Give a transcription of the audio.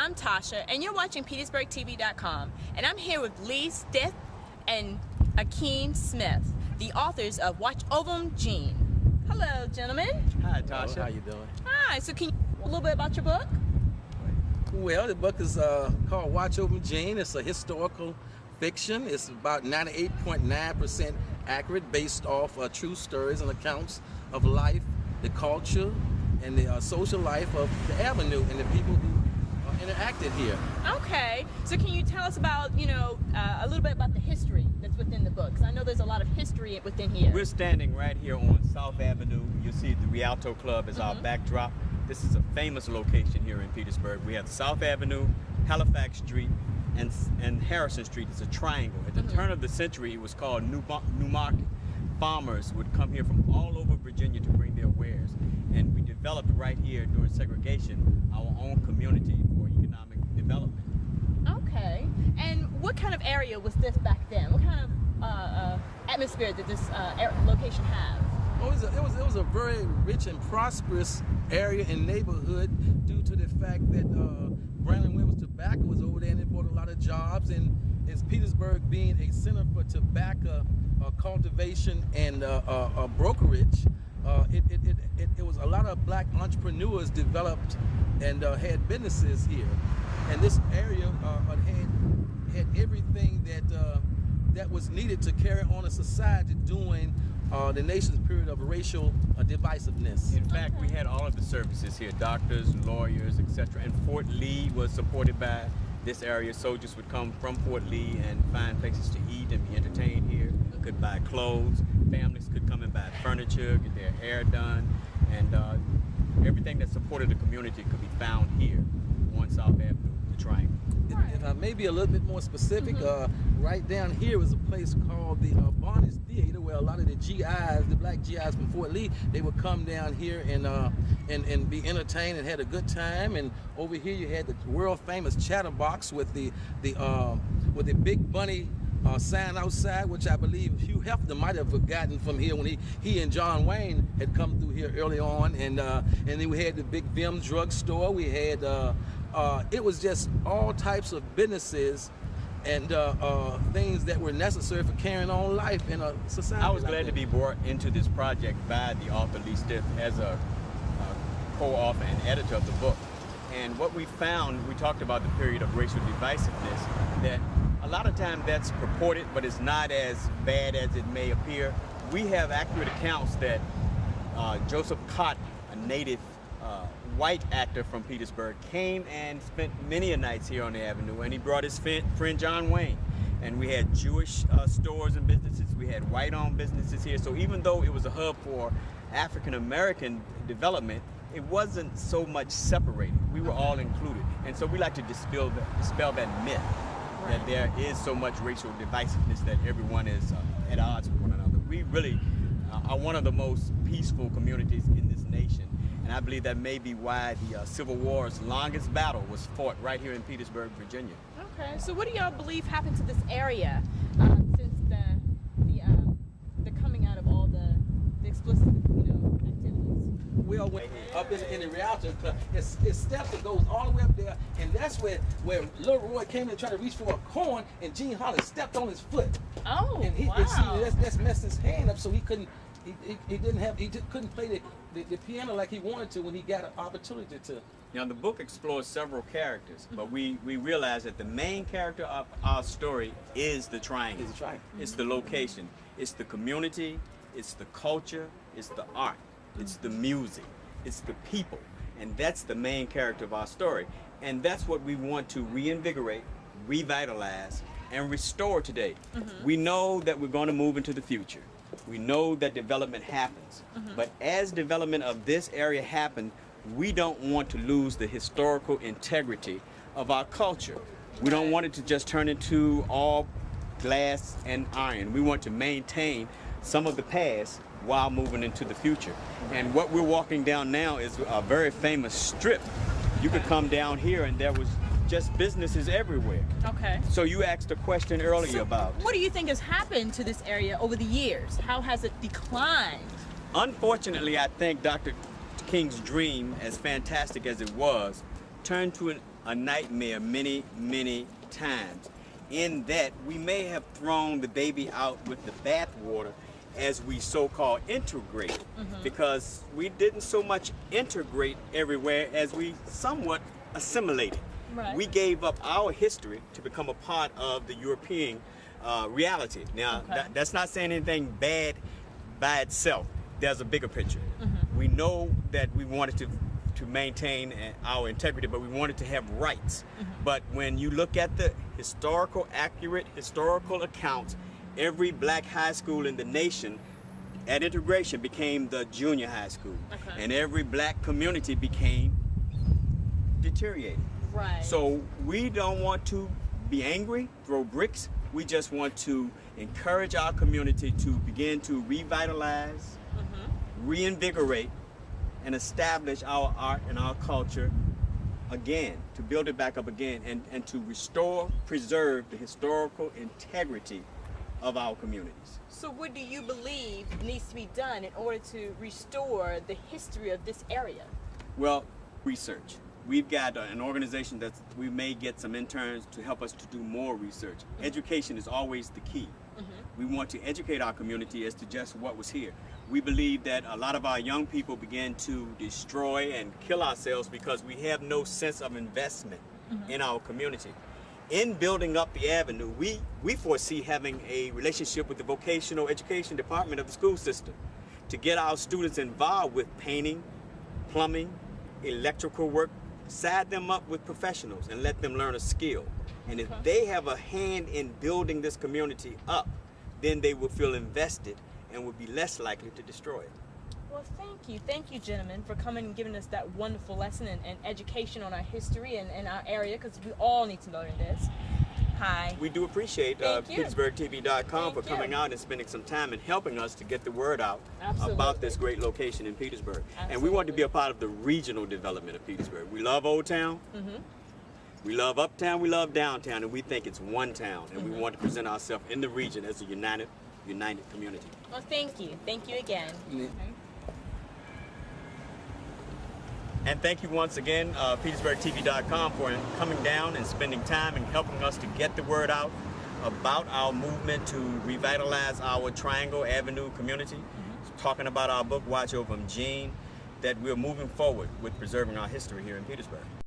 I'm Tasha, and you're watching PetersburgTV.com, and I'm here with Lee Stith and Akeem Smith, the authors of Watch Over 'Em, Gene. Hello, gentlemen. Hi, Tasha. Hello, how you doing? Hi. So can you tell a little bit about your book? Well, the book is called Watch Over 'Em, Gene. It's a historical fiction. It's about 98.9% accurate, based off true stories and accounts of life, the culture, and the social life of the Avenue and the people who interacted here. Okay. So can you tell us about, a little bit about the history that's within the book? 'Cause I know there's a lot of history within here. We're standing right here on South Avenue. You see the Rialto Club is our backdrop. This is a famous location here in Petersburg. We have South Avenue, Halifax Street, and Harrison Street. It's a triangle. At the turn of the century, it was called New Market. Farmers would come here from all over Virginia to bring their wares. And we developed right here during segregation our own community for economic development. Okay. And what kind of area was this back then? What kind of atmosphere did this location have? Oh, it was a very rich and prosperous area and neighborhood due to the fact that Brown & Williams Tobacco was over there, and it brought a lot of jobs. And as Petersburg being a center for tobacco cultivation and brokerage, it was a lot of black entrepreneurs developed and had businesses here. And this area had everything that was needed to carry on a society during the nation's period of racial divisiveness. In fact, we had all of the services here, doctors, lawyers, etc. And Fort Lee was supported by this area. Soldiers would come from Fort Lee and find places to eat and be entertained here, could buy clothes. Families could come and buy furniture, get their hair done, and everything that supported the community could be found here on South Avenue, the Triangle. If I may be a little bit more specific, right down here was a place called the Barnes Theater, where a lot of the GIs, the black GIs from Fort Lee, they would come down here and be entertained and had a good time. And over here you had the world famous Chatterbox with the Big Bunny sign outside, which I believe Hugh Hefner might have gotten from here when he and John Wayne had come through here early on. And then we had the Big Vim drugstore. We had it was just all types of businesses and things that were necessary for carrying on life in a society. I was glad to be brought into this project by the author Lee Stith as a co-author and editor of the book. And what we found, we talked about the period of racial divisiveness, that a lot of times that's purported, but it's not as bad as it may appear. We have accurate accounts that Joseph Cotton, a native white actor from Petersburg, came and spent many a nights here on the Avenue, and he brought his friend John Wayne. And we had Jewish stores and businesses, we had white-owned businesses here. So even though it was a hub for African-American development, it wasn't so much separated. We were all included. And so we like to dispel that myth that there is so much racial divisiveness that everyone is at odds with one another. We really are one of the most peaceful communities in this nation. And I believe that may be why the Civil War's longest battle was fought right here in Petersburg, Virginia. Okay. So what do y'all believe happened to this area since the coming out of all the explicit, activities? Well, up in the Rialto Club, it's steps that goes all the way up there, and that's where Little Roy came in trying to reach for a corn, and Gene Holland stepped on his foot. Oh, and wow. And see, that's messed his hand up, so he couldn't. He couldn't play the piano like he wanted to when he got an opportunity to. Now, the book explores several characters, but we realize that the main character of our story is the triangle. It's the triangle. It's the location. It's the community. It's the culture. It's the art. It's the music. It's the people. And that's the main character of our story. And that's what we want to reinvigorate, revitalize, and restore today. We know that we're going to move into the future. We know that development happens. But as development of this area happened, we don't want to lose the historical integrity of our culture. We don't want it to just turn into all glass and iron. We want to maintain some of the past while moving into the future. And what we're walking down now is a very famous strip. You could come down here and there was just businesses everywhere. Okay. So you asked a question earlier about... What do you think has happened to this area over the years? How has it declined? Unfortunately, I think Dr. King's dream, as fantastic as it was, turned a nightmare many, many times, in that we may have thrown the baby out with the bathwater as we so-called integrate, because we didn't so much integrate everywhere as we somewhat assimilated. Right. We gave up our history to become a part of the European reality. Now, Okay. that's not saying anything bad by itself. There's a bigger picture. We know that we wanted to maintain our integrity, but we wanted to have rights. But when you look at the accurate historical accounts, every black high school in the nation at integration became the junior high school. Okay. And every black community became deteriorated. Right. So we don't want to be angry, throw bricks. We just want to encourage our community to begin to revitalize, reinvigorate, and establish our art and our culture again, to build it back up again, and to restore, preserve the historical integrity of our communities. So what do you believe needs to be done in order to restore the history of this area? Well, research. We've got an organization that we may get some interns to help us to do more research. Education is always the key. We want to educate our community as to just what was here. We believe that a lot of our young people begin to destroy and kill ourselves because we have no sense of investment in our community. In building up the avenue, we foresee having a relationship with the vocational education department of the school system to get our students involved with painting, plumbing, electrical work, side them up with professionals and let them learn a skill. And if they have a hand in building this community up, then they will feel invested and will be less likely to destroy it. Well, thank you, gentlemen, for coming and giving us that wonderful lesson and education on our history and our area, because we all need to learn this. Hi. We do appreciate Thank you. PetersburgTV.com for Thank you. coming out and spending some time and helping us to get the word out Absolutely. about this great location in Petersburg. And we want to be a part of the regional development of Petersburg. We love Old Town. We love Uptown, we love Downtown, and we think it's one town, and we want to present ourselves in the region as a united community. Well, thank you. Thank you again. And thank you once again, PetersburgTV.com, for coming down and spending time and helping us to get the word out about our movement to revitalize our Triangle Avenue community, talking about our book, Watch Over 'em, Gene, that we're moving forward with preserving our history here in Petersburg.